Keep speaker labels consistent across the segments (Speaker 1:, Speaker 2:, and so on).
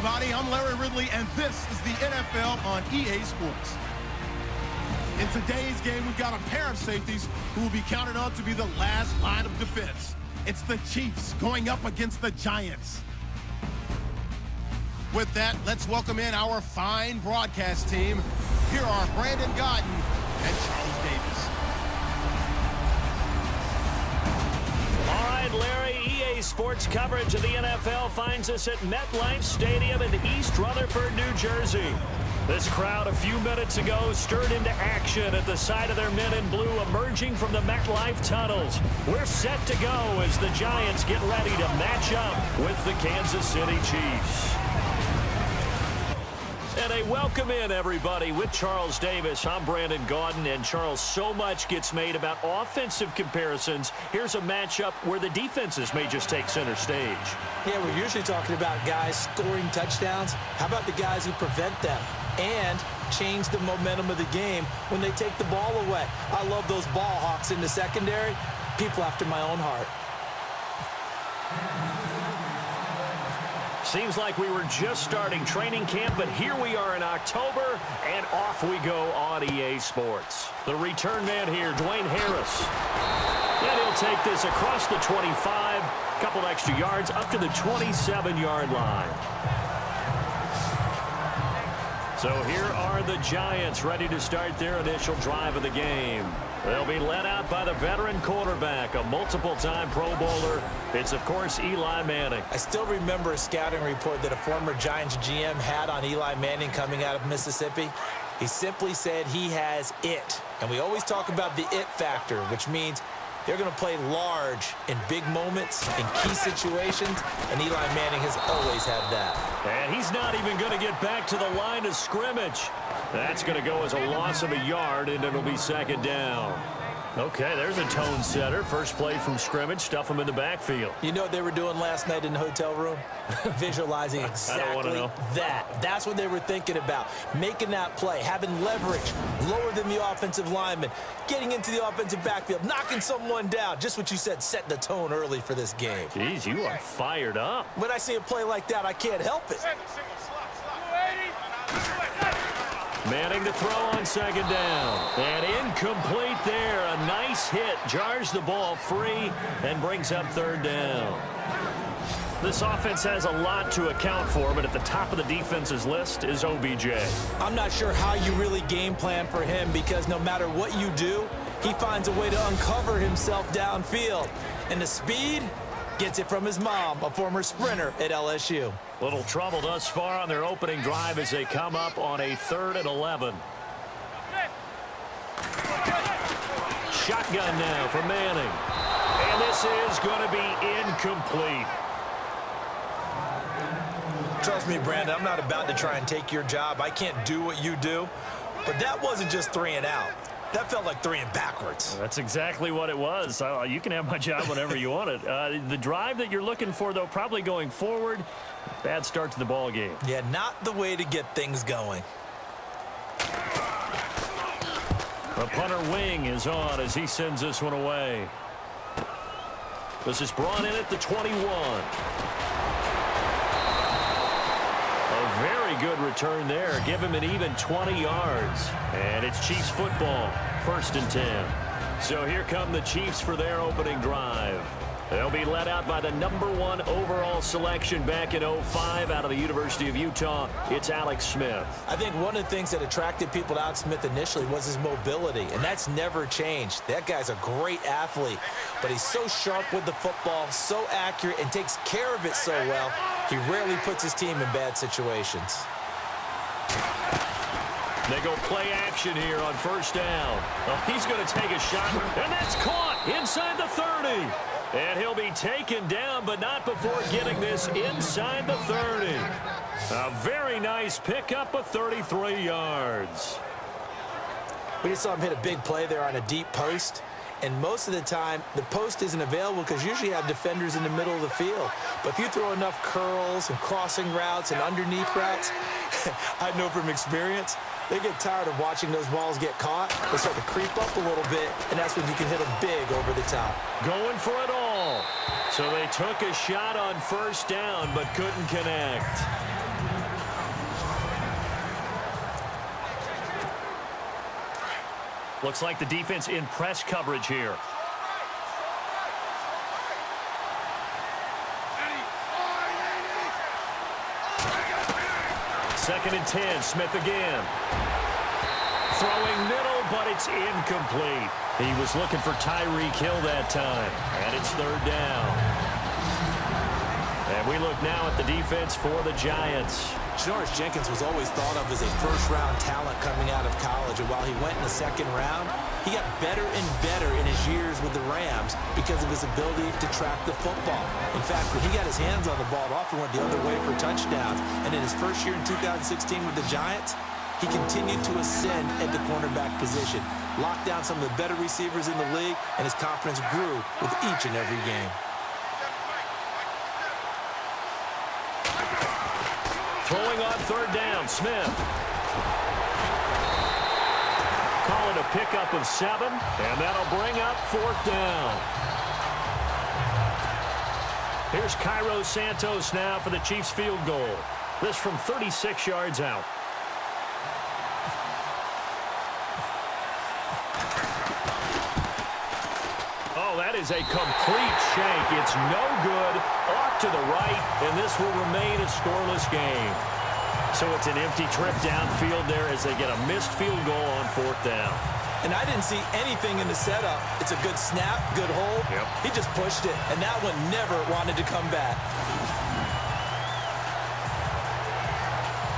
Speaker 1: everybody. I'm Larry Ridley, and this is the NFL on EA Sports. In today's game, we've got a pair of safeties who will be counted on to be the last line of defense. It's the Chiefs going up against the Giants. With that, let's welcome in our fine broadcast team. Here are Brandon Godden and Charles Davis.
Speaker 2: All right, Larry, EA Sports coverage of the NFL finds us at MetLife Stadium in East Rutherford, New Jersey. This crowd a few minutes ago stirred into action at the side of their men in blue emerging from the MetLife tunnels. We're set to go as the Giants get ready to match up with the Kansas City Chiefs. And a welcome in, everybody, with Charles Davis. I'm Brandon Gaudin, and Charles, so much gets made about offensive comparisons. Here's a matchup where the defenses may just take center stage.
Speaker 3: Yeah, we're usually talking about guys scoring touchdowns. How about the guys who prevent them and change the momentum of the game when they take the ball away? I love those ball hawks in the secondary. People after my own heart.
Speaker 2: Seems like we were just starting training camp, but here we are in October, and off we go on EA Sports. The return man here, Dwayne Harris. And he'll take this across the 25, a couple extra yards, up to the 27-yard line. So here are the Giants ready to start their initial drive of the game. They'll be led out by the veteran quarterback, a multiple-time Pro Bowler. It's, of course, Eli Manning.
Speaker 3: I still remember a scouting report that a former Giants GM had on Eli Manning coming out of Mississippi. He simply said he has it. And we always talk about the it factor, which means they're going to play large in big moments, in key situations, and Eli Manning has always had that.
Speaker 2: And he's not even going to get back to the line of scrimmage. That's going to go as a loss of a yard, and it'll be second down. Okay, there's a tone setter. First play from scrimmage, stuff him in the backfield.
Speaker 3: You know what they were doing last night in the hotel room? Visualizing exactly that. That's what they were thinking about. Making that play, having leverage, lower than the offensive lineman, getting into the offensive backfield, knocking someone down. Just what you said, setting the tone early for this game.
Speaker 2: Jeez, you are fired up.
Speaker 3: When I see a play like that, I can't help it.
Speaker 2: Manning to throw on second down. And incomplete there. A nice hit. Jars the ball free and brings up third down. This offense has a lot to account for, but at the top of the defense's list is OBJ.
Speaker 3: I'm not sure how you really game plan for him because no matter what you do, he finds a way to uncover himself downfield. And the speed gets it from his mom, a former sprinter at LSU.
Speaker 2: Little trouble thus far on their opening drive as they come up on a 3rd and 11. Shotgun now for Manning. And this is going to be incomplete.
Speaker 3: Trust me, Brandon, I'm not about to try and take your job. I can't do what you do. But that wasn't just 3 and out. That felt like 3 and backwards.
Speaker 2: That's exactly what it was. You can have my job whenever you want it. The drive that you're looking for, though, probably going forward. Bad start to the ball game.
Speaker 3: Yeah, not the way to get things going.
Speaker 2: The punter wing is on as he sends this one away. This is brought in at the 21. A very good return there. Give him an even 20 yards. And it's Chiefs football, 1st and 10. So here come the Chiefs for their opening drive. They'll be led out by the #1 overall selection back in 05 out of the University of Utah. It's Alex Smith.
Speaker 3: I think one of the things that attracted people to Alex Smith initially was his mobility, and that's never changed. That guy's a great athlete, but he's so sharp with the football, so accurate, and takes care of it so well, he rarely puts his team in bad situations.
Speaker 2: They go play action here on 1st down. Oh, he's going to take a shot, and that's caught inside the 30. And he'll be taken down, but not before getting this inside the 30. A very nice pickup of 33 yards.
Speaker 3: We just saw him hit a big play there on a deep post. And most of the time, the post isn't available because usually you have defenders in the middle of the field. But if you throw enough curls and crossing routes and underneath routes, I know from experience, they get tired of watching those balls get caught. They start to creep up a little bit, and that's when you can hit them big over the top.
Speaker 2: Going for it all. So they took a shot on 1st down, but couldn't connect. Looks like the defense in press coverage here. Second and 10, Smith again. Throwing middle, but it's incomplete. He was looking for Tyreek Hill that time, and it's third down. And we look now at the defense for the Giants.
Speaker 3: Janoris Jenkins was always thought of as a first-round talent coming out of college, and while he went in the second round, he got better and better in his years with the Rams because of his ability to track the football. In fact, when he got his hands on the ball, it often went the other way for touchdowns. And in his first year in 2016 with the Giants, he continued to ascend at the cornerback position, locked down some of the better receivers in the league, and his confidence grew with each and every game.
Speaker 2: Throwing on third down, Smith. Call it a pickup of 7, and that'll bring up fourth down. Here's Cairo Santos now for the Chiefs field goal. This from 36 yards out. Oh, that is a complete shank. It's no good. Off to the right, and this will remain a scoreless game. So it's an empty trip downfield there as they get a missed field goal on fourth down.
Speaker 3: And I didn't see anything in the setup. It's a good snap, good hold.
Speaker 2: Yep.
Speaker 3: He just pushed it, and that one never wanted to come back.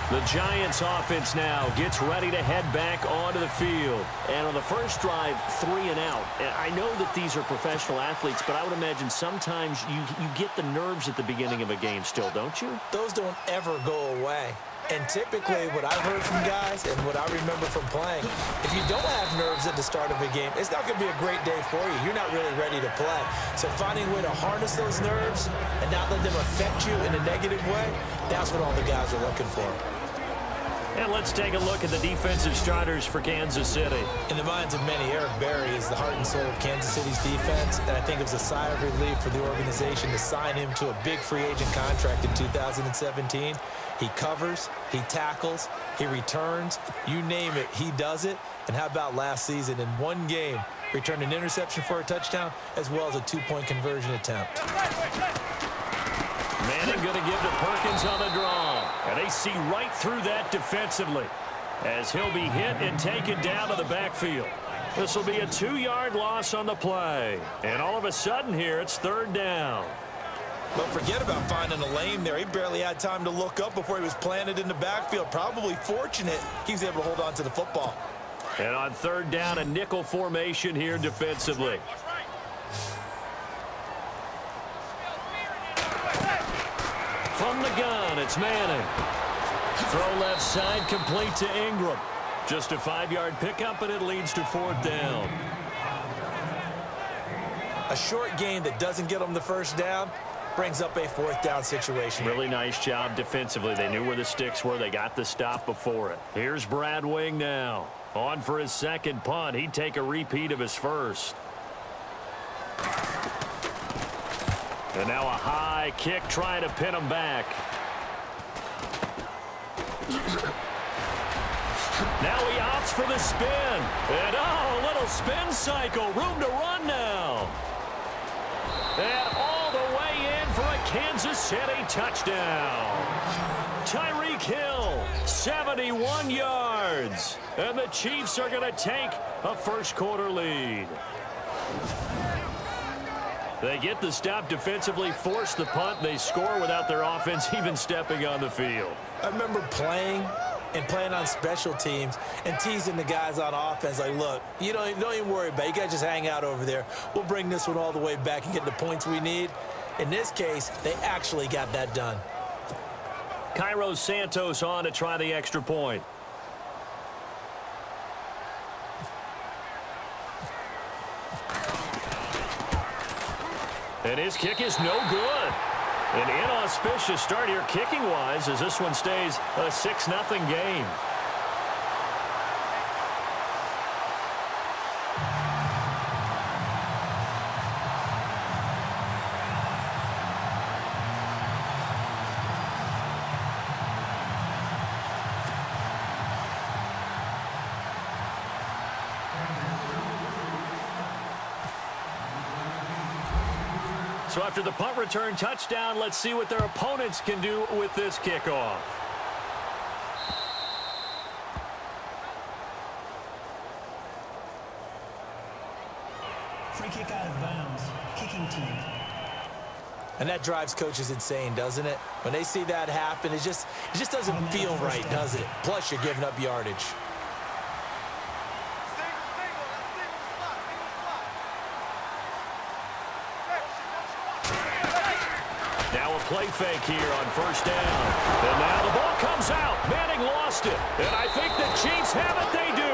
Speaker 2: The Giants offense now gets ready to head back onto the field. And on the first drive, 3 and out. And I know that these are professional athletes, but I would imagine sometimes you get the nerves at the beginning of a game still, don't you?
Speaker 3: Those don't ever go away. And typically what I've heard from guys and what I remember from playing, if you don't have nerves at the start of a game, it's not going to be a great day for you. You're not really ready to play. So finding a way to harness those nerves and not let them affect you in a negative way, that's what all the guys are looking for.
Speaker 2: And let's take a look at the defensive starters for Kansas City.
Speaker 3: In the minds of many, Eric Berry is the heart and soul of Kansas City's defense, and I think it was a sigh of relief for the organization to sign him to a big free agent contract in 2017. He covers, he tackles, he returns, you name it, he does it. And how about last season in one game, returned an interception for a touchdown as well as a 2-point conversion attempt.
Speaker 2: Manning going to give to Perkins on the draw. And they see right through that defensively as he'll be hit and taken down to the backfield. This will be a 2-yard loss on the play. And all of a sudden here, it's third down.
Speaker 3: Don't forget about finding a lane there. He barely had time to look up before he was planted in the backfield. Probably fortunate he was able to hold on to the football.
Speaker 2: And on third down, a nickel formation here defensively. From the gun, it's Manning. Throw left side, complete to Ingram. Just a 5-yard pickup, and it leads to fourth down.
Speaker 3: A short gain that doesn't get them the first down brings up a fourth down situation.
Speaker 2: Really nice job defensively. They knew where the sticks were. They got the stop before it. Here's Brad Wing now. On for his second punt. He'd take a repeat of his first. And now a high kick trying to pin him back. Now he opts for the spin. And oh, a little spin cycle. Room to run now. And all the way in for a Kansas City touchdown. Tyreek Hill, 71 yards. And the Chiefs are going to take a first-quarter lead. They get the stop defensively, force the punt. They score without their offense even stepping on the field.
Speaker 3: I remember playing on special teams and teasing the guys on offense like, look, you don't even worry about it. You guys just hang out over there. We'll bring this one all the way back and get the points we need. In this case, they actually got that done.
Speaker 2: Cairo Santos on to try the extra point. And his kick is no good. An inauspicious start here kicking-wise as this one stays a 6-0 game. So after the punt return touchdown, let's see what their opponents can do with this kickoff.
Speaker 4: Free kick out of bounds. Kicking team.
Speaker 3: And that drives coaches insane, doesn't it? When they see that happen, it just doesn't feel right, does it? Plus, you're giving up yardage.
Speaker 2: Now a play fake here on first down. And now the ball comes out. Manning lost it. And I think the Chiefs have it. They do.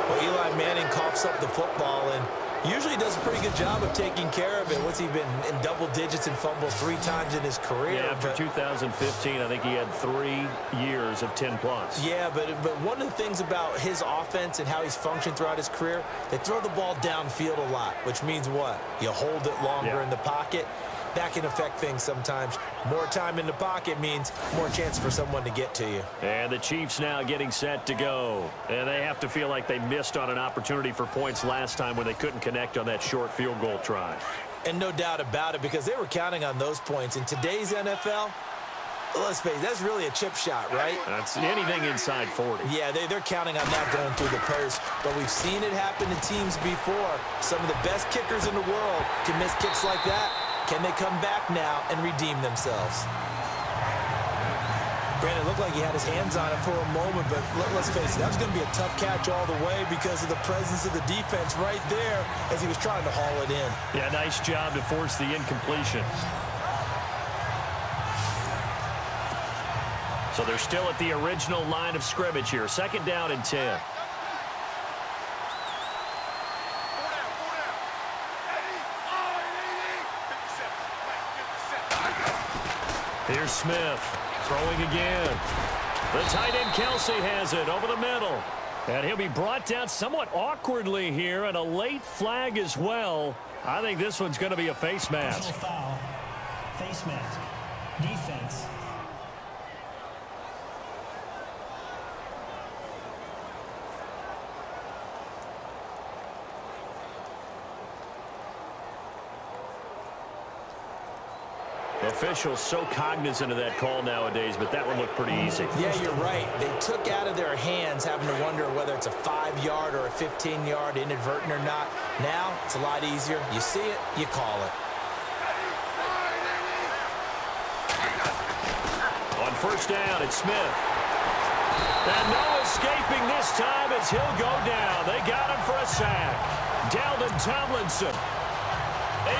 Speaker 3: Well, Eli Manning coughs up the football and usually does a pretty good job of taking care of it. What's he been in double digits and fumbles 3 times in his career?
Speaker 2: Yeah, after 2015, I think he had 3 years of 10-plus.
Speaker 3: Yeah, but one of the things about his offense and how he's functioned throughout his career, they throw the ball downfield a lot, which means what? You hold it longer in the pocket. That can affect things sometimes. More time in the pocket means more chance for someone to get to you.
Speaker 2: And the Chiefs now getting set to go. And they have to feel like they missed on an opportunity for points last time when they couldn't connect on that short field goal try.
Speaker 3: And no doubt about it, because they were counting on those points. In today's NFL, let's face it, that's really a chip shot, right?
Speaker 2: That's anything inside 40.
Speaker 3: Yeah, they're counting on that going through the post. But we've seen it happen to teams before. Some of the best kickers in the world can miss kicks like that. Can they come back now and redeem themselves? Brandon, it looked like he had his hands on it for a moment, but let's face it, that was going to be a tough catch all the way because of the presence of the defense right there as he was trying to haul it in.
Speaker 2: Yeah, nice job to force the incompletion. So they're still at the original line of scrimmage here. 2nd down and 10. Here's Smith throwing again. The tight end Kelsey has it over the middle. And he'll be brought down somewhat awkwardly here, and a late flag as well. I think this one's going to be a face mask.
Speaker 4: Personal foul. Face mask. Defense.
Speaker 2: Officials so cognizant of that call nowadays, but that one looked pretty easy.
Speaker 3: Yeah, you're right. They took out of their hands having to wonder whether it's a 5-yard or a 15-yard inadvertent or not. Now, it's a lot easier. You see it, you call it.
Speaker 2: On first down, it's Smith. And no escaping this time as he'll go down. They got him for a sack. Dalvin Tomlinson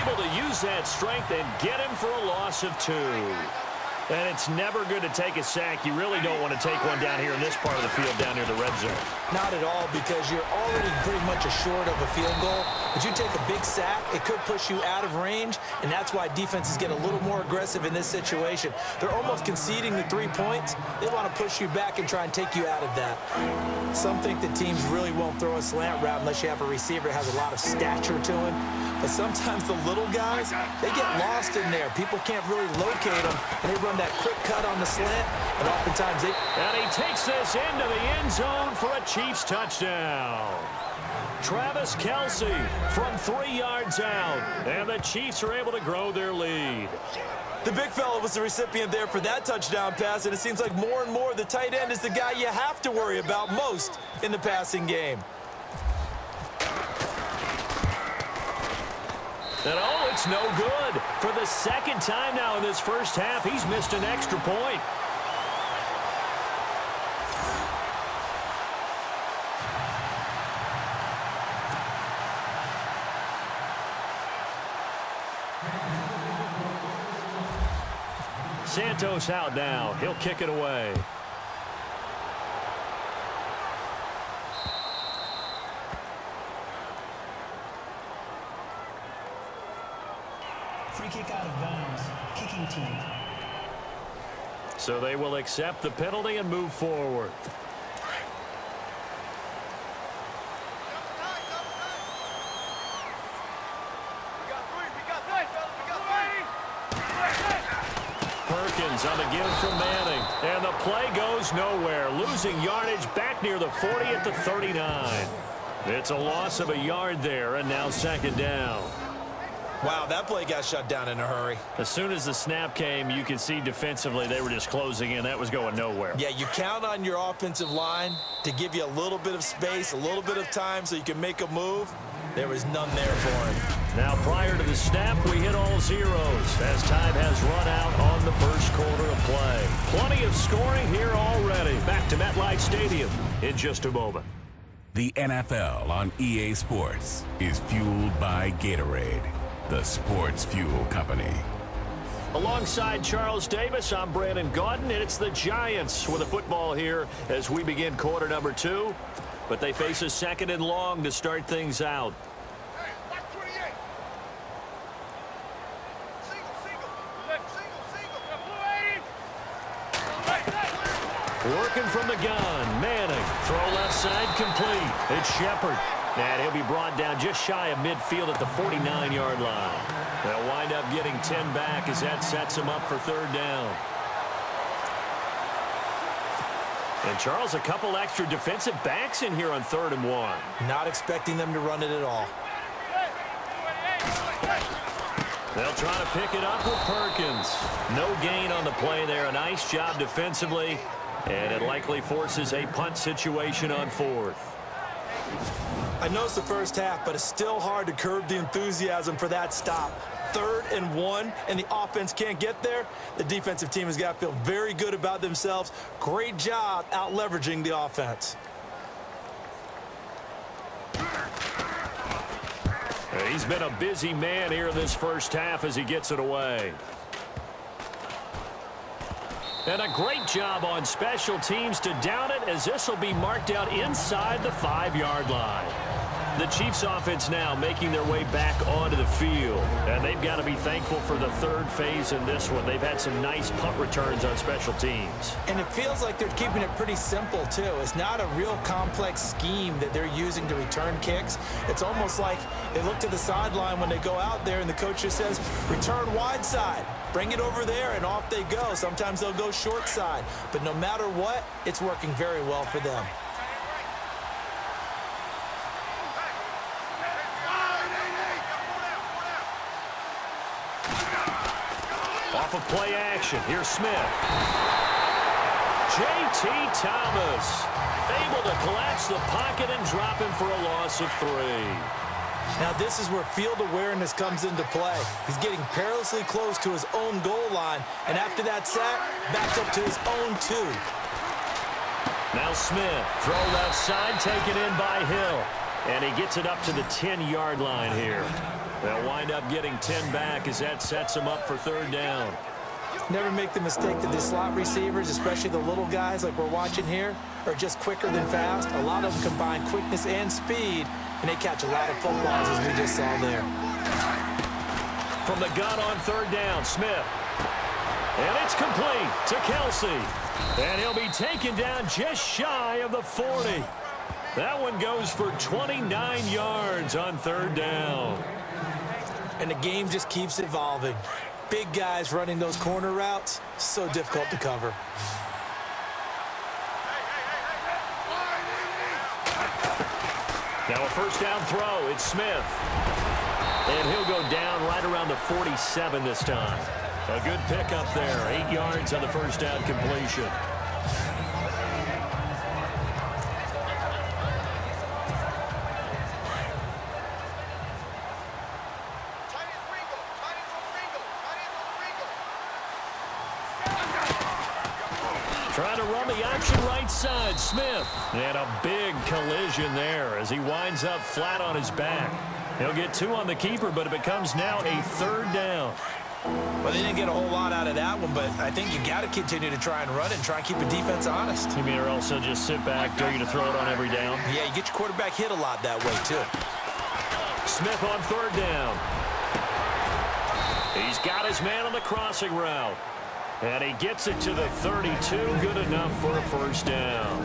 Speaker 2: able to use that strength and get him for a loss of 2. And it's never good to take a sack. You really don't want to take one down here in this part of the field down near the red zone.
Speaker 3: Not at all, because you're already pretty much assured of a field goal. But you take a big sack, it could push you out of range, and that's why defenses get a little more aggressive in this situation. They're almost conceding the 3 points. They want to push you back and try and take you out of that. Some think that teams really won't throw a slant route unless you have a receiver that has a lot of stature to him. But sometimes the little guys, they get lost in there. People can't really locate them, and they run that quick cut on the slant, and oftentimes they...
Speaker 2: And he takes this into the end zone for a Chiefs touchdown. Travis Kelsey from 3 yards out, and the Chiefs are able to grow their lead.
Speaker 3: The big fella was the recipient there for that touchdown pass, and it seems like more and more the tight end is the guy you have to worry about most in the passing game.
Speaker 2: And oh, it's no good. For the 2nd time now in this first half, he's missed an extra point. Santos out now. He'll kick it away.
Speaker 4: Free kick out of bounds. Kicking team.
Speaker 2: So they will accept the penalty and move forward. Perkins on the give from Manning. And the play goes nowhere. Losing yardage back near the 40 at the 39. It's a loss of a yard there, and now second down.
Speaker 3: Wow, that play got shut down in a hurry.
Speaker 2: As soon as the snap came, you could see defensively they were just closing in. That was going nowhere.
Speaker 3: Yeah, you count on your offensive line to give you a little bit of space, a little bit of time so you can make a move. There was none there for him.
Speaker 2: Now, prior to the snap, we hit all zeros as time has run out on the first quarter of play. Plenty of scoring here already. Back to MetLife Stadium in just a moment.
Speaker 5: The NFL on EA Sports is fueled by Gatorade, the sports fuel company.
Speaker 2: Alongside Charles Davis, I'm Brandon Gaudin, and it's the Giants with a football here as we begin quarter number 2. But they face a second and long to start things out. Working from the gun, Manning. Throw left side complete. It's Shepard. And he'll be brought down just shy of midfield at the 49-yard line. They'll wind up getting 10 back as that sets them up for third down. And, Charles, a couple extra defensive backs in here on 3rd and 1.
Speaker 3: Not expecting them to run it at all.
Speaker 2: They'll try to pick it up with Perkins. No gain on the play there. A nice job defensively. And it likely forces a punt situation on 4th.
Speaker 3: I know it's the first half, but it's still hard to curb the enthusiasm for that stop. 3rd and 1, and the offense can't get there. The defensive team has got to feel very good about themselves. Great job out leveraging the offense.
Speaker 2: He's been a busy man here in this first half as he gets it away. And a great job on special teams to down it as this will be marked out inside the 5-yard line. The Chiefs offense now making their way back onto the field. And they've got to be thankful for the 3rd phase in this one. They've had some nice punt returns on special teams.
Speaker 3: And it feels like they're keeping it pretty simple, too. It's not a real complex scheme that they're using to return kicks. It's almost like they look to the sideline when they go out there and the coach just says, return wide side. Bring it over there, and off they go. Sometimes they'll go short side. But no matter what, it's working very well for them.
Speaker 2: Off of play action, here's Smith. J.T. Thomas able to collapse the pocket and drop him for a loss of 3.
Speaker 3: Now this is where field awareness comes into play. He's getting perilously close to his own goal line, and after that sack, back up to his own 2.
Speaker 2: Now Smith, throw left side, taken in by Hill. And he gets it up to the 10-yard line here. They'll wind up getting 10 back as that sets him up for third down.
Speaker 3: Never make the mistake that the slot receivers, especially the little guys like we're watching here, are just quicker than fast. A lot of them combine quickness and speed, and they catch a lot of footballs as we just saw there.
Speaker 2: From the gun on third down, Smith. And it's complete to Kelsey. And he'll be taken down just shy of the 40. That one goes for 29 yards on third down.
Speaker 3: And the game just keeps evolving. Big guys running those corner routes, so difficult to cover.
Speaker 2: Now a first down throw, it's Smith. And he'll go down right around the 47 this time. A good pickup there, 8 yards on the first down completion. Trying to run the action right side, Smith. And a big collision there as he winds up flat on his back. He'll get 2 on the keeper, but it becomes now a third down.
Speaker 3: Well, they didn't get a whole lot out of that one, but I think you got to continue to try and run it and try and keep the defense honest.
Speaker 2: You mean or else he'll just sit back, dare you to throw it on every down?
Speaker 3: Yeah, you get your quarterback hit a lot that way, too.
Speaker 2: Smith on third down. He's got his man on the crossing route. And he gets it to the 32, good enough for a first down.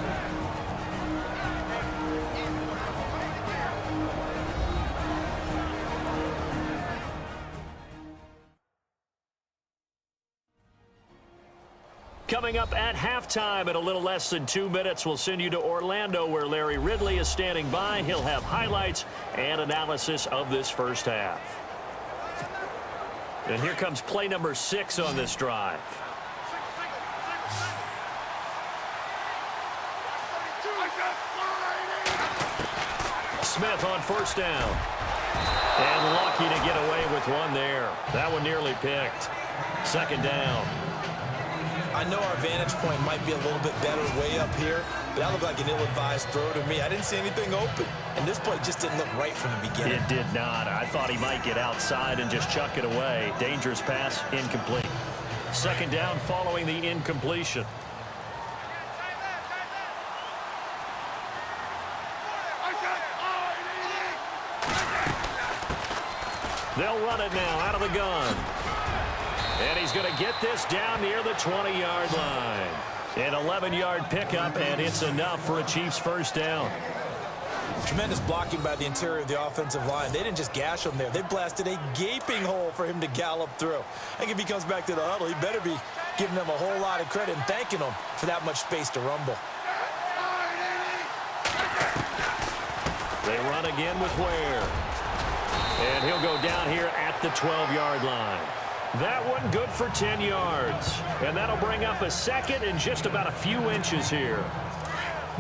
Speaker 2: Coming up at halftime in a little less than 2 minutes, we'll send you to Orlando where Larry Ridley is standing by. He'll have highlights and analysis of this first half. And here comes play number 6 on this drive. Smith on first down. And lucky to get away with one there. That one nearly picked. Second down.
Speaker 3: I know our vantage point might be a little bit better way up here, but that looked like an ill-advised throw to me. I didn't see anything open, and this play just didn't look right from the beginning.
Speaker 2: It did not. I thought he might get outside and just chuck it away. Dangerous pass, incomplete. Second down following the incompletion. They'll run it now out of the gun. And he's going to get this down near the 20-yard line. An 11-yard pickup, and it's enough for a Chiefs first down.
Speaker 3: Tremendous blocking by the interior of the offensive line. They didn't just gash him there. They blasted a gaping hole for him to gallop through. I think if he comes back to the huddle, he better be giving them a whole lot of credit and thanking them for that much space to rumble.
Speaker 2: They run again with Ware. And he'll go down here at the 12-yard line. That one good for 10 yards. And that'll bring up a second and just about a few inches here.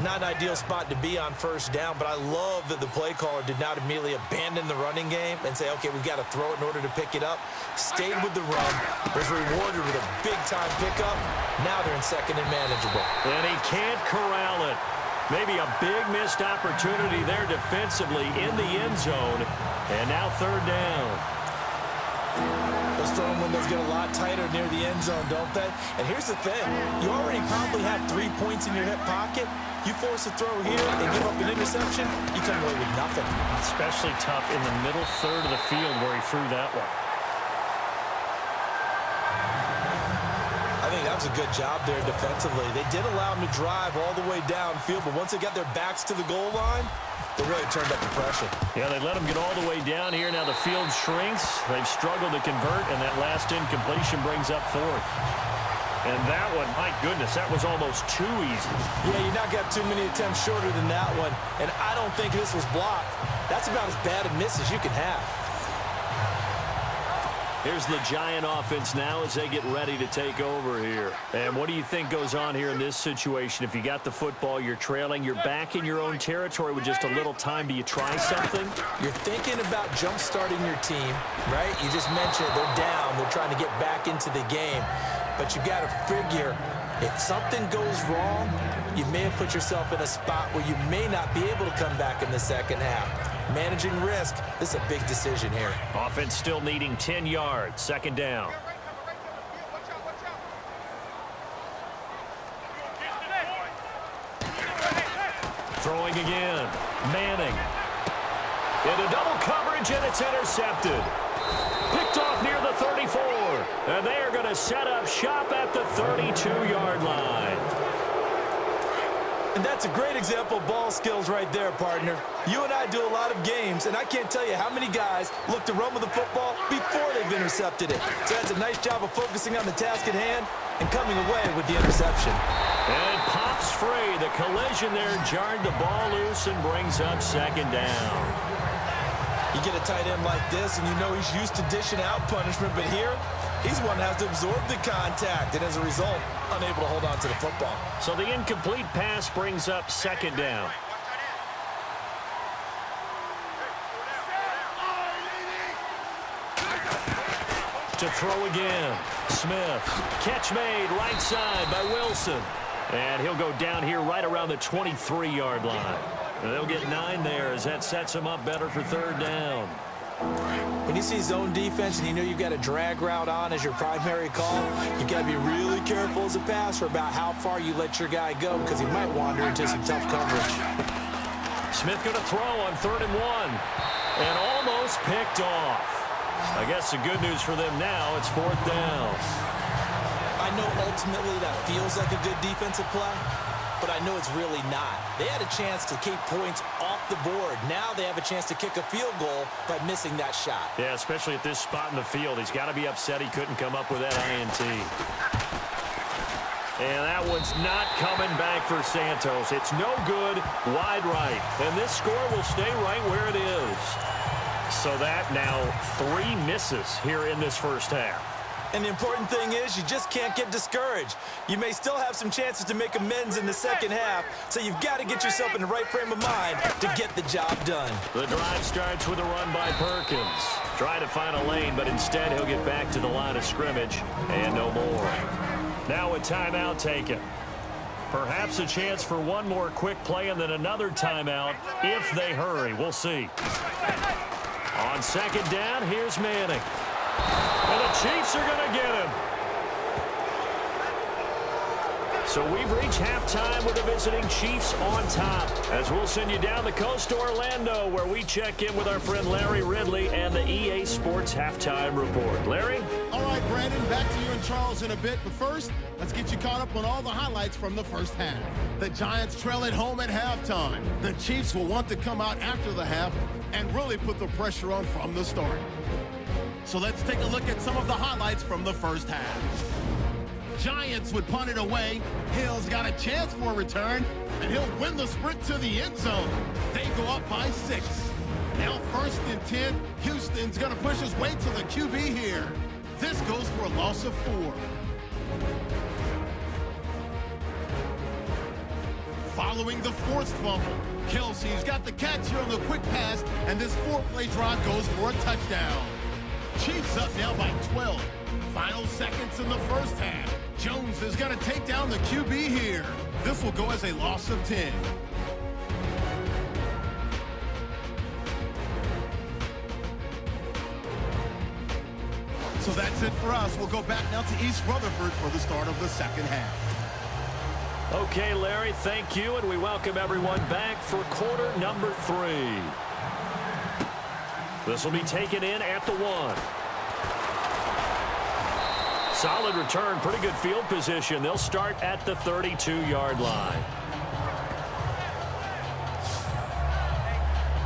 Speaker 3: Not an ideal spot to be on first down, but I love that the play caller did not immediately abandon the running game and say, okay, we've got to throw it in order to pick it up. Stayed with the run, was rewarded with a big-time pickup. Now they're in second and manageable.
Speaker 2: And he can't corral it. Maybe a big missed opportunity there defensively in the end zone. And now third down.
Speaker 3: Those throwing windows get a lot tighter near the end zone, don't they? And here's the thing. You already probably have 3 points in your hip pocket. You force a throw here and give up an interception, you come away with nothing.
Speaker 2: Especially tough in the middle third of the field where he threw that one.
Speaker 3: I think that was a good job there defensively. They did allow him to drive all the way downfield, but once they got their backs to the goal line, they really turned up the pressure.
Speaker 2: Yeah, they let him get all the way down here. Now the field shrinks. They've struggled to convert, and that last incompletion brings up fourth. And that one, my goodness, that was almost too easy.
Speaker 3: Yeah, you not got too many attempts shorter than that one, and I don't think this was blocked. That's about as bad a miss as you can have.
Speaker 2: Here's the Giant offense now as they get ready to take over here. And what do you think goes on here in this situation? If you got the football, you're trailing, you're back in your own territory with just a little time. Do you try something?
Speaker 3: You're thinking about jump-starting your team, right? You just mentioned it. They're down. They're trying to get back into the game. But you got to figure, if something goes wrong, you may have put yourself in a spot where you may not be able to come back in the second half. Managing risk, this is a big decision here.
Speaker 2: Offense still needing 10 yards. Second down. Throwing again. Manning. Into double coverage, and it's intercepted. Picked off near the 34. And they are going to set up shop at the 32-yard line.
Speaker 3: And that's a great example of ball skills right there, partner. You and I do a lot of games, and I can't tell you how many guys look to run with the football before they've intercepted it. So that's a nice job of focusing on the task at hand and coming away with the interception.
Speaker 2: And pops free. The collision there jarred the ball loose and brings up second down.
Speaker 3: You get a tight end like this, and you know he's used to dishing out punishment, but here, he's the one that has to absorb the contact, and as a result, unable to hold on to the football.
Speaker 2: So the incomplete pass brings up second down. To throw again. Smith. Catch made right side by Wilson. And he'll go down here right around the 23-yard line. And they'll get 9 there as that sets him up better for third down.
Speaker 3: When you see zone defense and you know you've got a drag route on as your primary call, you've got to be really careful as a passer about how far you let your guy go because he might wander into some tough coverage.
Speaker 2: Smith going to throw on 3rd and 1. And almost picked off. I guess the good news for them now, it's 4th down.
Speaker 3: I know ultimately that feels like a good defensive play, but I know it's really not. They had a chance to keep points off the board. Now they have a chance to kick a field goal by missing that shot.
Speaker 2: Yeah, especially at this spot in the field. He's got to be upset he couldn't come up with that INT. And that one's not coming back for Santos. It's no good, wide right. And this score will stay right where it is. So that now 3 misses here in this first half.
Speaker 3: And the important thing is you just can't get discouraged. You may still have some chances to make amends in the second half, so you've got to get yourself in the right frame of mind to get the job done.
Speaker 2: The drive starts with a run by Perkins. Trying to find a lane, but instead he'll get back to the line of scrimmage and no more. Now a timeout taken. Perhaps a chance for one more quick play and then another timeout if they hurry. We'll see. On second down, here's Manning. And the Chiefs are going to get him. So we've reached halftime with the visiting Chiefs on top. As we'll send you down the coast to Orlando, where we check in with our friend Larry Ridley and the EA Sports Halftime Report. Larry?
Speaker 1: All right, Brandon, back to you and Charles in a bit. But first, let's get you caught up on all the highlights from the first half. The Giants trail at home at halftime. The Chiefs will want to come out after the half and really put the pressure on from the start. So let's take a look at some of the highlights from the first half. Giants would punt it away. Hill's got a chance for a return, and he'll win the sprint to the end zone. They go up by 6. Now 1st and 10. Houston's going to push his way to the QB here. This goes for a loss of 4. Following the forced fumble, Kelsey's got the catch here on the quick pass, and this 4-play drive goes for a touchdown. Chiefs up now by 12. Final seconds in the first half. Jones is going to take down the QB here. This will go as a loss of 10. So that's it for us. We'll go back now to East Rutherford for the start of the second half.
Speaker 2: Okay, Larry, thank you, and we welcome everyone back for quarter number 3. This will be taken in at the 1. Solid return, pretty good field position. They'll start at the 32-yard line.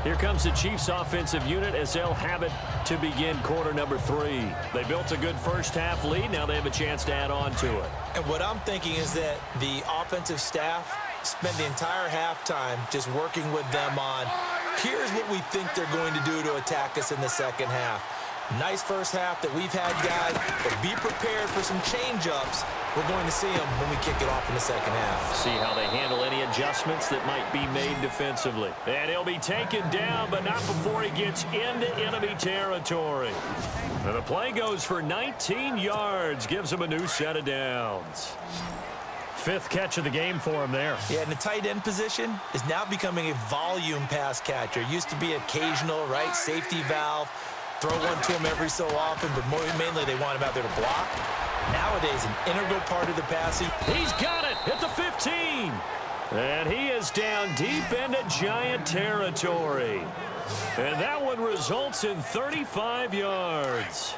Speaker 2: Here comes the Chiefs offensive unit as they'll have it to begin quarter number 3. They built a good first half lead. Now they have a chance to add on to it.
Speaker 3: And what I'm thinking is that the offensive staff spent the entire halftime just working with them on, here's what we think they're going to do to attack us in the second half. Nice first half that we've had, guys, but be prepared for some change-ups. We're going to see them when we kick it off in the second half.
Speaker 2: See how they handle any adjustments that might be made defensively. And he'll be taken down, but not before he gets into enemy territory. And the play goes for 19 yards, gives him a new set of downs. 5th catch of the game for him there.
Speaker 3: Yeah, and the tight end position is now becoming a volume pass catcher. Used to be occasional, right, safety valve. Throw one to him every so often, but mainly they want him out there to block. Nowadays, an integral part of the passing.
Speaker 2: He's got it at the 15. And he is down deep into Giant territory. And that one results in 35 yards.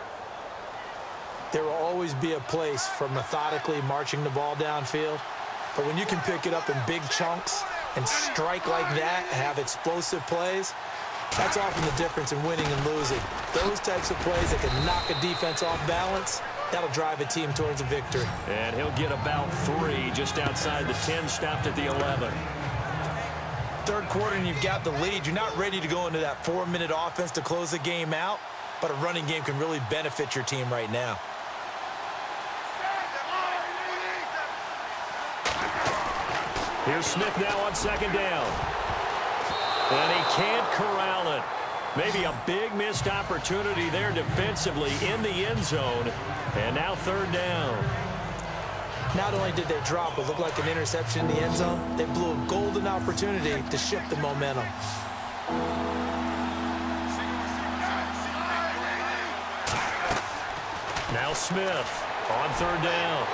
Speaker 3: There will always be a place for methodically marching the ball downfield. But when you can pick it up in big chunks and strike like that, have explosive plays, that's often the difference in winning and losing. Those types of plays that can knock a defense off balance, that'll drive a team towards a victory.
Speaker 2: And he'll get about 3 just outside the 10, stopped at the 11.
Speaker 3: Third quarter and you've got the lead. You're not ready to go into that 4-minute offense to close the game out, but a running game can really benefit your team right now.
Speaker 2: Here's Smith now on second down. And he can't corral it. Maybe a big missed opportunity there defensively in the end zone. And now 3rd down.
Speaker 3: Not only did they drop what looked like an interception in the end zone, they blew a golden opportunity to shift the momentum.
Speaker 2: Now Smith on 3rd down.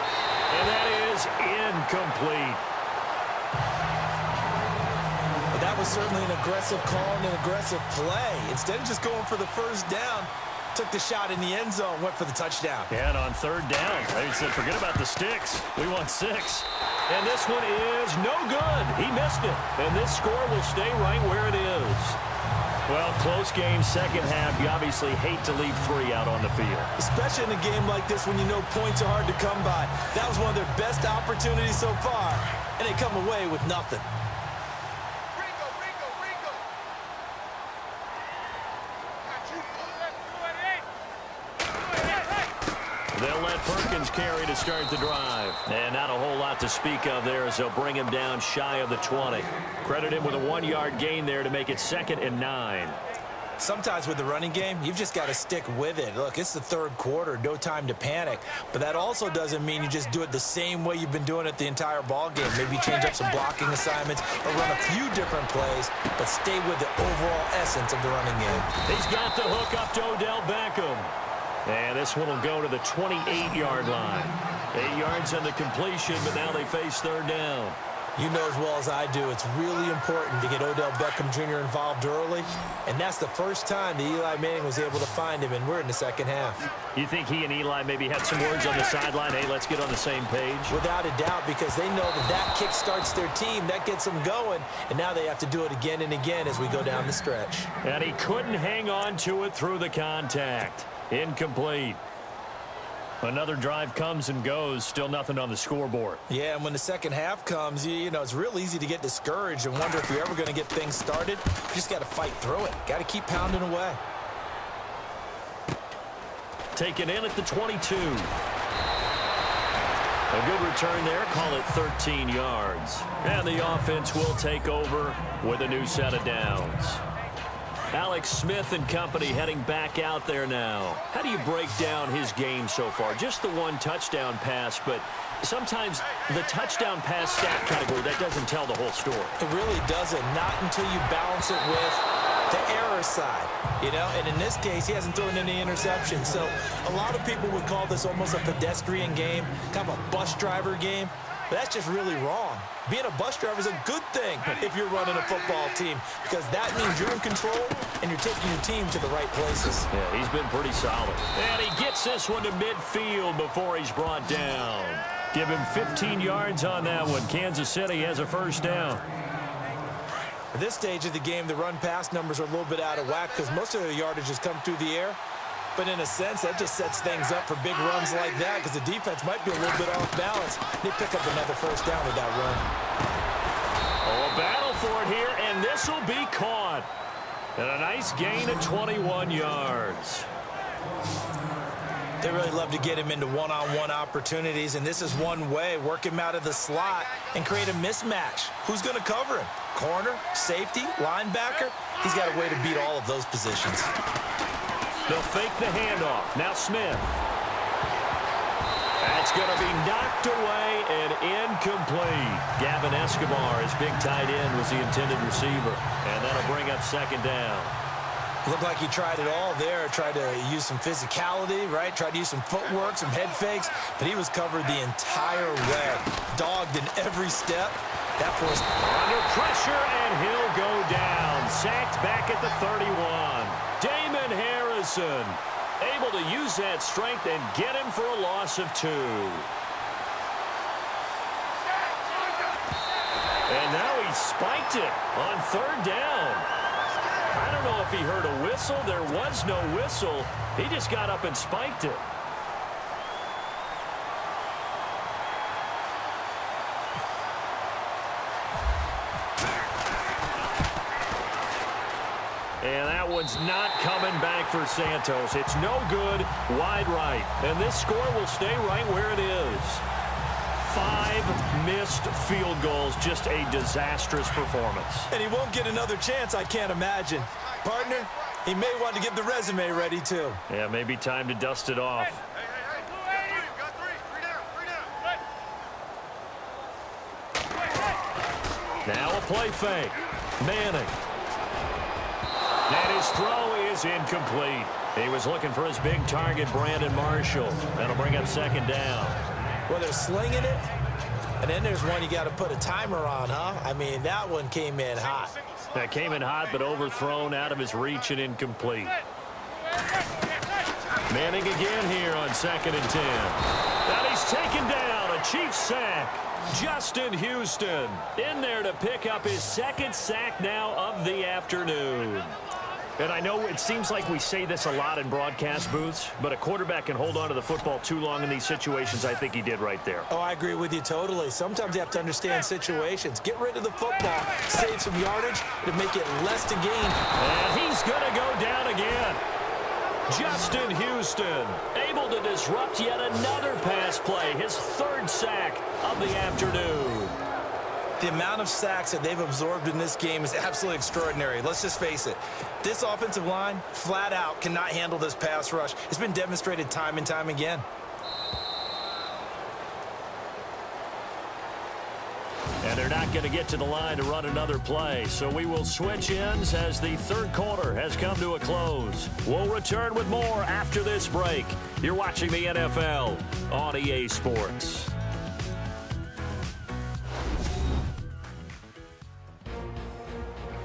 Speaker 2: And that is incomplete.
Speaker 3: That was certainly an aggressive call and an aggressive play. Instead of just going for the first down, took the shot in the end zone, went for the touchdown.
Speaker 2: And on 3rd down, they said, forget about the sticks. We want 6. And this one is no good. He missed it. And this score will stay right where it is. Well, close game, second half. You obviously hate to leave 3 out on the field.
Speaker 3: Especially in a game like this when you know points are hard to come by. That was one of their best opportunities so far, and they come away with nothing.
Speaker 2: They'll let Perkins carry to start the drive. And not a whole lot to speak of there as they'll bring him down shy of the 20. Credit him with a 1-yard gain there to make it 2nd and 9.
Speaker 3: Sometimes with the running game, you've just got to stick with it. Look, it's the third quarter, no time to panic. But that also doesn't mean you just do it the same way you've been doing it the entire ball game. Maybe change up some blocking assignments or run a few different plays, but stay with the overall essence of the running game.
Speaker 2: He's got the hook up to Odell Beckham. And this one will go to the 28-yard line. 8 yards on the completion, but now they face third down.
Speaker 3: You know as well as I do, it's really important to get Odell Beckham Jr. involved early. And that's the first time that Eli Manning was able to find him, and we're in the second half.
Speaker 2: You think he and Eli maybe had some words on the sideline? Hey, let's get on the same page?
Speaker 3: Without a doubt, because they know that that kick starts their team. That gets them going. And now they have to do it again and again as we go down the stretch.
Speaker 2: And he couldn't hang on to it through the contact. Incomplete. Another drive comes and goes. Still nothing on the scoreboard.
Speaker 3: Yeah, and when the second half comes, you know, it's real easy to get discouraged and wonder if you're ever going to get things started. You just got to fight through it. Got to keep pounding away.
Speaker 2: Taken in at the 22. A good return there. Call it 13 yards. And the offense will take over with a new set of downs. Alex Smith and company heading back out there now. How do you break down his game so far? Just the one touchdown pass, but sometimes the touchdown pass stat category, that doesn't tell the whole story.
Speaker 3: It really doesn't. Not until you balance it with the error side, you know, and in this case, he hasn't thrown any interceptions. So a lot of people would call this almost a pedestrian game, kind of a bus driver game. But that's just really wrong. Being a bus driver is a good thing if you're running a football team, because that means you're in control and you're taking your team to the right places.
Speaker 2: Yeah, he's been pretty solid. And he gets this one to midfield before he's brought down. Give him 15 yards on that one. Kansas City has a first down.
Speaker 3: At this stage of the game, the run-pass numbers are a little bit out of whack because most of the yardage has come through the air. But in a sense, that just sets things up for big runs like that because the defense might be a little bit off balance. They pick up another first down with that run.
Speaker 2: Oh, a battle for it here, and this will be caught. And a nice gain of 21 yards.
Speaker 3: They really love to get him into one-on-one opportunities, and this is one way. Work him out of the slot and create a mismatch. Who's going to cover him? Corner, safety, linebacker? He's got a way to beat all of those positions.
Speaker 2: They'll fake the handoff. Now Smith. That's going to be knocked away and incomplete. Gavin Escobar, his big tight end, was the intended receiver. And that'll bring up second down.
Speaker 3: Looked like he tried it all there. Tried to use some physicality, right? Tried to use some footwork, some head fakes. But he was covered the entire way. Dogged in every step. That forced
Speaker 2: under pressure, and he'll go down. Sacked back at the 31. Damon Harrison able to use that strength and get him for a loss of 2. And now he spiked it on third down. I don't know if he heard a whistle. There was no whistle. He just got up and spiked it. And that one's not coming back for Santos. It's no good, wide right. And this score will stay right where it is. 5 missed field goals, just a disastrous performance.
Speaker 3: And he won't get another chance, I can't imagine. Partner, he may want to get the resume ready, too.
Speaker 2: Yeah, maybe time to dust it off. Now a play fake. Manning. And his throw is incomplete. He was looking for his big target, Brandon Marshall. That'll bring up second down.
Speaker 3: Well, they're slinging it, and then there's one you got to put a timer on, huh? I mean, that one came in hot.
Speaker 2: That came in hot, but overthrown, out of his reach, and incomplete. Manning again here on 2nd and 10. And he's taken down. A Chiefs sack. Justin Houston in there to pick up his 2nd sack now of the afternoon. And I know it seems like we say this a lot in broadcast booths, but a quarterback can hold on to the football too long in these situations. I think he did right there.
Speaker 3: Oh, I agree with you totally. Sometimes you have to understand situations. Get rid of the football, save some yardage, to make it less to gain.
Speaker 2: And he's going to go down again. Justin Houston able to disrupt yet another pass play, his third sack of the afternoon.
Speaker 3: The amount of sacks that they've absorbed in this game is absolutely extraordinary. Let's just face it. This offensive line, flat out, cannot handle this pass rush. It's been demonstrated time and time again.
Speaker 2: And they're not going to get to the line to run another play, so we will switch ends as the third quarter has come to a close. We'll return with more after this break. You're watching the NFL on EA Sports.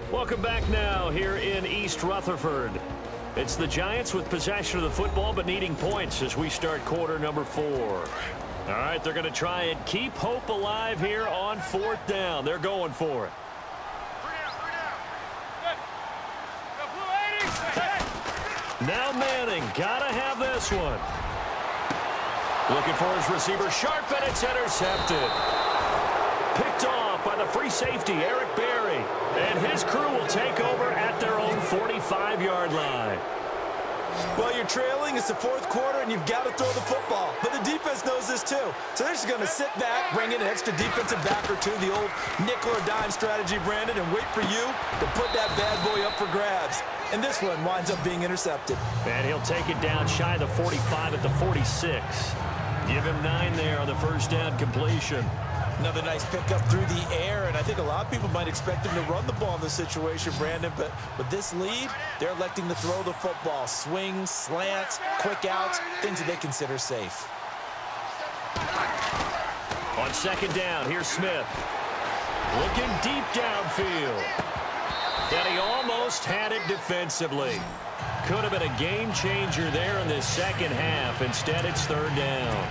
Speaker 2: Welcome back now here in East Rutherford. It's the Giants with possession of the football but needing points as we start quarter number 4. All right, they're going to try and keep hope alive here on 4th down. They're going for it. Now Manning, got to have this one. Looking for his receiver, sharp, and it's intercepted. Picked off by the free safety, Eric Berry. And his crew will take over at their own 45-yard line.
Speaker 3: Well, you're trailing. It's the 4th quarter, and you've got to throw the football. But the defense knows this, too. So they're just going to sit back, bring in an extra defensive back or two, the old nickel or dime strategy, Brandon, and wait for you to put that bad boy up for grabs. And this one winds up being intercepted.
Speaker 2: And he'll take it down shy of the 45 at the 46. Give him 9 there on the first down completion.
Speaker 3: Another nice pickup through the air, and I think a lot of people might expect him to run the ball in this situation, Brandon, but with this lead, they're electing to throw the football. Swings, slants, quick outs, things that they consider safe.
Speaker 2: On second down, here's Smith. Looking deep downfield. And he almost had it defensively. Could have been a game changer there in this second half. Instead, it's 3rd down.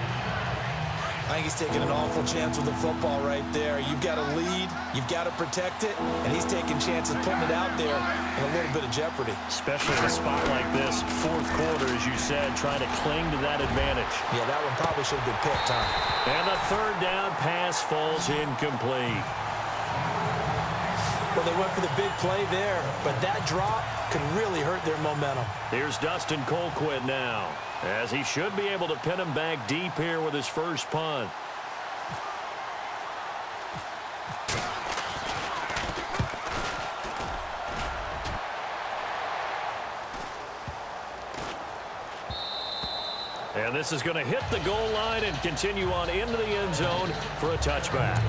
Speaker 3: I think he's taking an awful chance with the football right there. You've got to lead, you've got to protect it, and he's taking chances putting it out there in a little bit of jeopardy.
Speaker 2: Especially in a spot like this, 4th quarter, as you said, trying to cling to that advantage.
Speaker 3: Yeah, that one probably should have been picked, huh?
Speaker 2: And the 3rd down pass falls incomplete.
Speaker 3: Well, they went for the big play there, but that drop could really hurt their momentum.
Speaker 2: Here's Dustin Colquitt now, as he should be able to pin him back deep here with his first punt. And this is going to hit the goal line and continue on into the end zone for a touchback.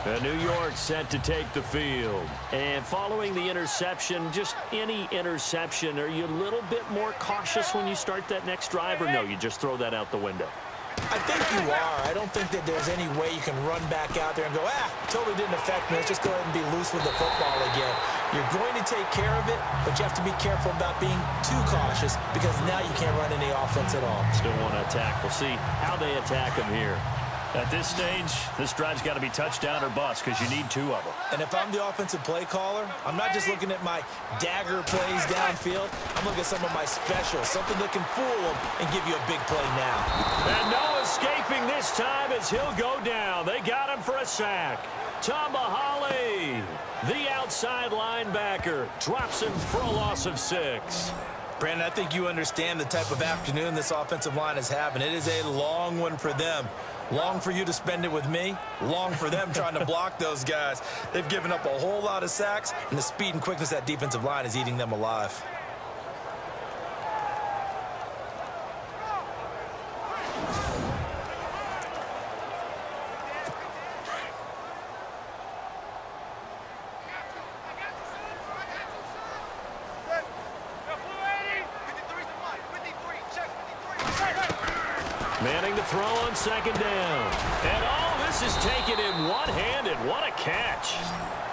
Speaker 2: And New York set to take the field. And following the interception, just any interception, are you a little bit more cautious when you start that next drive, or no, you just throw that out the window?
Speaker 3: I think you are. I don't think that there's any way you can run back out there and go, totally didn't affect me. Let's just go ahead and be loose with the football again. You're going to take care of it, but you have to be careful about being too cautious because now you can't run any offense at all.
Speaker 2: Still want to attack. We'll see how they attack him here. At this stage, this drive's got to be touchdown or bust because you need 2 of them.
Speaker 3: And if I'm the offensive play caller, I'm not just looking at my dagger plays downfield. I'm looking at some of my specials, something that can fool them and give you a big play now.
Speaker 2: And no escaping this time as he'll go down. They got him for a sack. Tamahali, the outside linebacker, drops him for a loss of 6.
Speaker 3: Brandon, I think you understand the type of afternoon this offensive line is having. It is a long one for them. Long for you to spend it with me. Long for them trying to block those guys. They've given up a whole lot of sacks, and the speed and quickness of that defensive line is eating them alive.
Speaker 2: Manning to throw on second down. And all this is taken in one-handed. What a catch.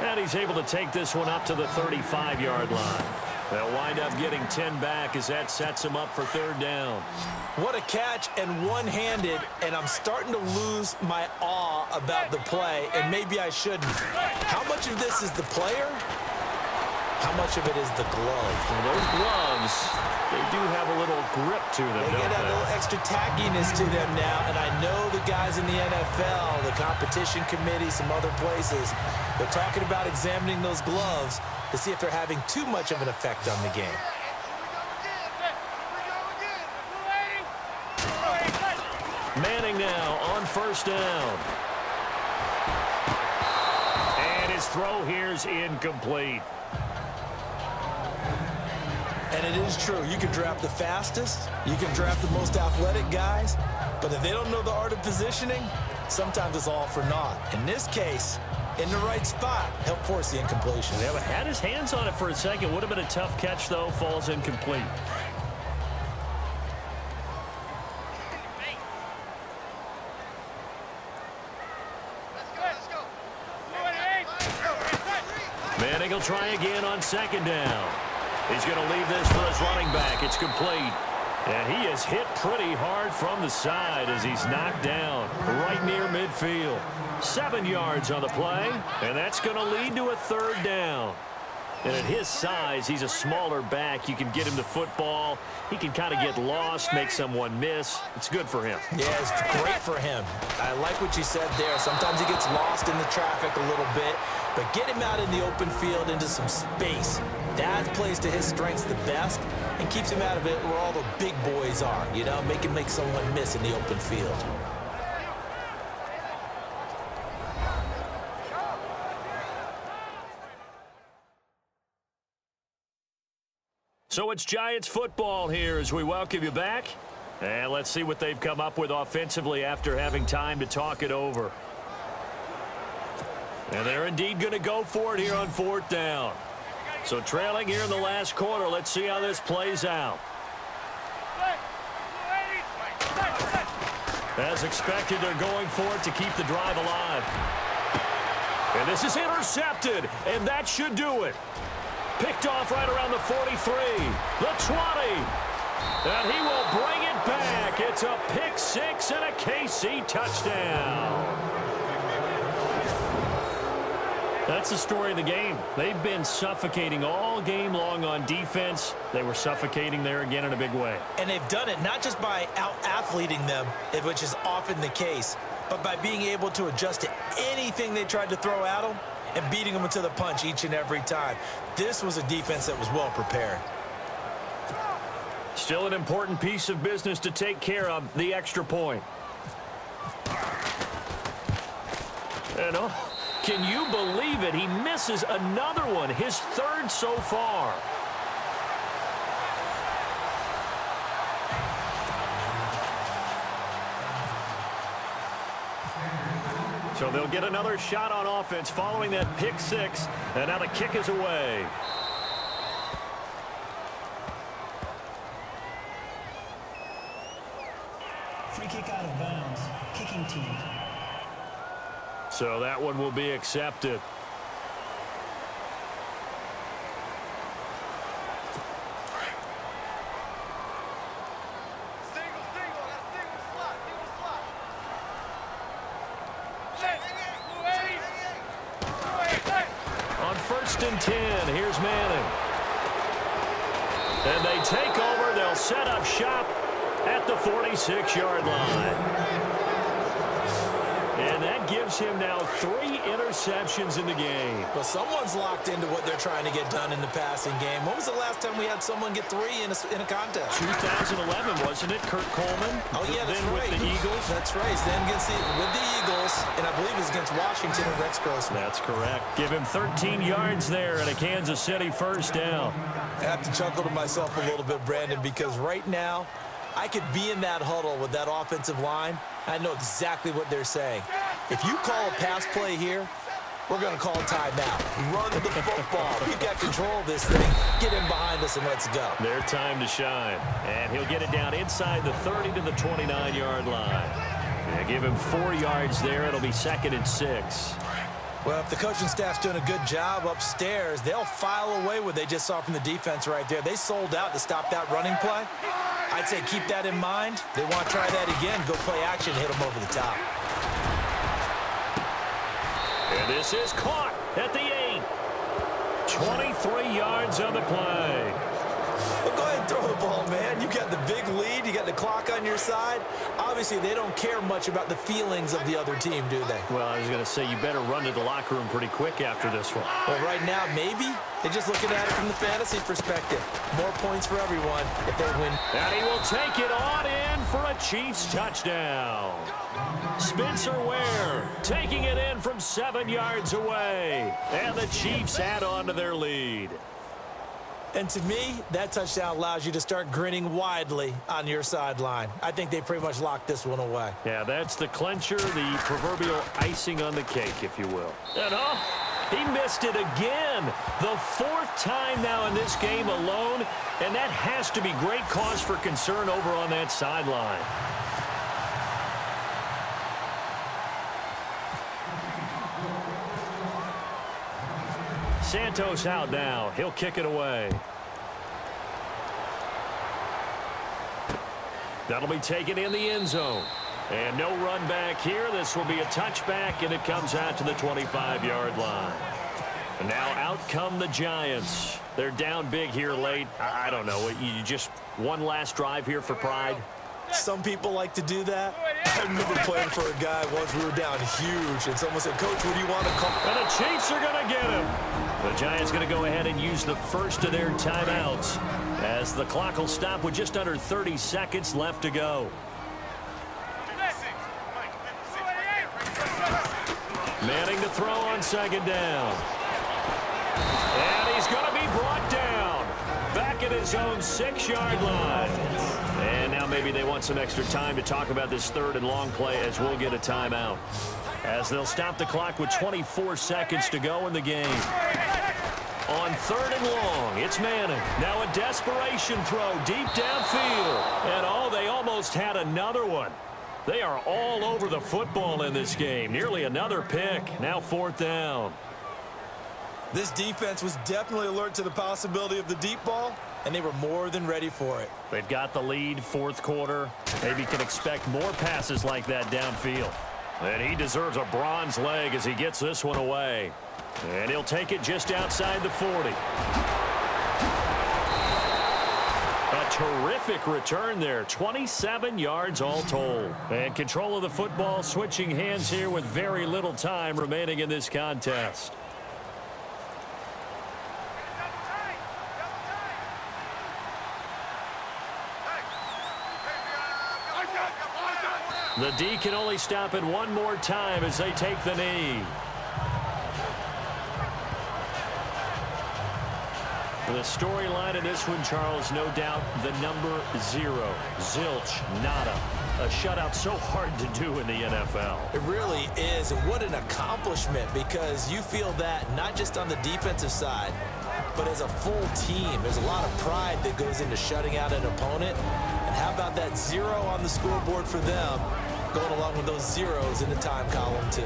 Speaker 2: And he's able to take this one up to the 35-yard line. They'll wind up getting 10 back as that sets him up for 3rd down.
Speaker 3: What a catch and one-handed, and I'm starting to lose my awe about the play, and maybe I shouldn't. How much of this is the player? How much of it is the glove?
Speaker 2: Well, those gloves, they do have a little grip to them,
Speaker 3: They
Speaker 2: don't
Speaker 3: get a
Speaker 2: they?
Speaker 3: little extra tackiness to them now, and I know the guys in the NFL, the competition committee, some other places, they're talking about examining those gloves to see if they're having too much of an effect on the game.
Speaker 2: Manning now on first down. And his throw here's incomplete.
Speaker 3: And it is true. You can draft the fastest. You can draft the most athletic guys. But if they don't know the art of positioning, sometimes it's all for naught. In this case, in the right spot, help force the incompletion.
Speaker 2: Yeah, but had his hands on it for a second. Would have been a tough catch, though. Falls incomplete. Manning will try again on second down. He's going to leave this for his running back. It's complete. And he is hit pretty hard from the side as he's knocked down right near midfield. 7 yards on the play, and that's going to lead to a third down. And at his size, he's a smaller back. You can get him the football. He can kind of get lost, make someone miss. It's good for him.
Speaker 3: Yeah, it's great for him. I like what you said there. Sometimes he gets lost in the traffic a little bit, but get him out in the open field into some space. That plays to his strengths the best and keeps him out of it where all the big boys are, you know, make him make someone miss in the open field.
Speaker 2: So it's Giants football here as we welcome you back. And let's see what they've come up with offensively after having time to talk it over. And they're indeed going to go for it here on fourth down. So trailing here in the last quarter, let's see how this plays out. As expected, they're going for it to keep the drive alive. And this is intercepted, and that should do it. Picked off right around the 43, the 20, and he will bring it back. It's a pick six and a KC touchdown. That's the story of the game. They've been suffocating all game long on defense. They were suffocating there again in a big way.
Speaker 3: And they've done it not just by out-athleting them, which is often the case, but by being able to adjust to anything they tried to throw at them and beating them to the punch each and every time. This was a defense that was well prepared.
Speaker 2: Still an important piece of business to take care of, the extra point. And can you believe it? He misses another one, his third so far. So they'll get another shot on offense following that pick six, and now the kick is away.
Speaker 4: Free kick out of bounds. Kicking team.
Speaker 2: So that one will be accepted. On 1st and 10, here's Manning. And they take over. They'll set up shop at the 46-yard line. And that gives him now 3 interceptions in the game.
Speaker 3: Well, someone's locked into what they're trying to get done in the passing game. When was the last time we had someone get 3 in a contest?
Speaker 2: 2011, wasn't it? Kurt Coleman?
Speaker 3: Oh, yeah, that's
Speaker 2: then
Speaker 3: right.
Speaker 2: With the Eagles?
Speaker 3: That's right. Then with the Eagles, and I believe it was against Washington and Rex Grossman.
Speaker 2: That's correct. Give him 13 yards there and a Kansas City first down.
Speaker 3: I have to chuckle to myself a little bit, Brandon, because right now, I could be in that huddle with that offensive line. I know exactly what they're saying. If you call a pass play here, we're going to call a timeout. Run the football. You got control of this thing. Get him behind us and let's go.
Speaker 2: Their time to shine. And he'll get it down inside the 30 to the 29-yard line. Yeah, give him 4 yards there. It'll be 2nd and 6.
Speaker 3: Well, if the coaching staff's doing a good job upstairs, they'll file away what they just saw from the defense right there. They sold out to stop that running play. I'd say keep that in mind. They want to try that again. Go play action, hit them over the top.
Speaker 2: And this is caught at the 8. 3 yards on the play.
Speaker 3: Well, go ahead and throw the ball, man. You got the big lead. You got the clock on your side. Obviously, they don't care much about the feelings of the other team, do they?
Speaker 2: Well, I was going to say you better run to the locker room pretty quick after this one.
Speaker 3: Well, right now, maybe. They're just looking at it from the fantasy perspective. More points for everyone if they win.
Speaker 2: And he will take it on in for a Chiefs touchdown. Spencer Ware taking it in from 7 yards away. And the Chiefs add on to their lead.
Speaker 3: And to me, that touchdown allows you to start grinning widely on your sideline. I think they pretty much locked this one away.
Speaker 2: Yeah, that's the clincher, the proverbial icing on the cake, if you will. And he missed it again. The 4th time now in this game alone, and that has to be great cause for concern over on that sideline. Santos out now. He'll kick it away. That'll be taken in the end zone. And no run back here. This will be a touchback, and it comes out to the 25-yard line. And now out come the Giants. They're down big here late. I don't know. You just one last drive here for pride?
Speaker 3: Some people like to do that. I remember playing for a guy once we were down huge, and someone said, Coach, what do you want to call?
Speaker 2: And the Chiefs are going to get him. The Giants going to go ahead and use the first of their timeouts as the clock will stop with just under 30 seconds left to go. Manning to throw on 2nd down. And he's going to be brought down back at his own 6-yard line. And now maybe they want some extra time to talk about this 3rd and long play as we'll get a timeout. As they'll stop the clock with 24 seconds to go in the game. On 3rd and long, it's Manning. Now a desperation throw deep downfield. And they almost had another one. They are all over the football in this game. Nearly another pick. Now 4th down.
Speaker 3: This defense was definitely alert to the possibility of the deep ball, and they were more than ready for it.
Speaker 2: They've got the lead, 4th quarter. Maybe can expect more passes like that downfield. And he deserves a bronze leg as he gets this one away. And he'll take it just outside the 40. A terrific return there. 27 yards all told. And control of the football switching hands here with very little time remaining in this contest. The D can only stop it one more time as they take the knee. The storyline in this one, Charles, no doubt the number 0. Zilch, nada. A shutout so hard to do in the NFL.
Speaker 3: It really is, and what an accomplishment, because you feel that not just on the defensive side, but as a full team. There's a lot of pride that goes into shutting out an opponent. And how about that 0 on the scoreboard for them, going along with those zeros in the time column too.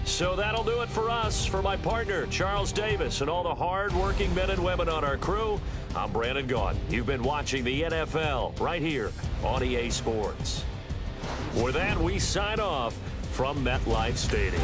Speaker 2: So that'll do it for us. For my partner, Charles Davis, and all the hard-working men and women on our crew, I'm Brandon Gaudin. You've been watching the NFL right here on EA Sports. With that, we sign off from MetLife Stadium.